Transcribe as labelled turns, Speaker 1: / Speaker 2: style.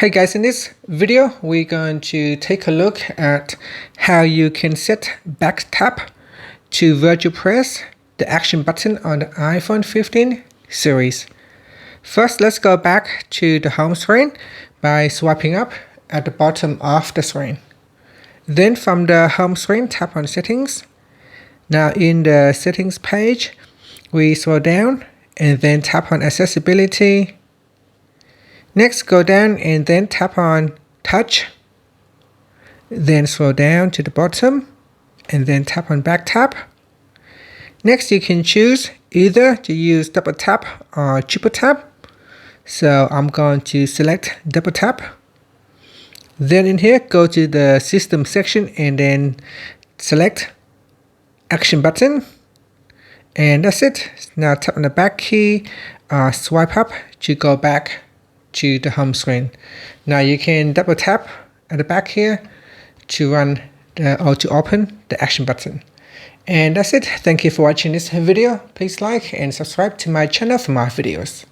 Speaker 1: Hey guys, in this video we're going to take a look at how you can set back tap to virtual press the action button on the iPhone 15 series. First, let's go back to the home screen by swiping up at the bottom of the screen. Then from the home screen, tap on settings. Now in the settings page, we scroll down and then tap on accessibility. Next, go down and then tap on touch. Then scroll down to the bottom and then tap on back tap. Next, you can choose either to use double tap or triple tap. So I'm going to select double tap. Then in here, go to the system section and then select action button. And that's it. Now tap on the back key, swipe up to go back to the home screen. Now you can double tap at the back here to run or to open the action button. And that's it. Thank you for watching this video. Please like and subscribe to my channel for more videos.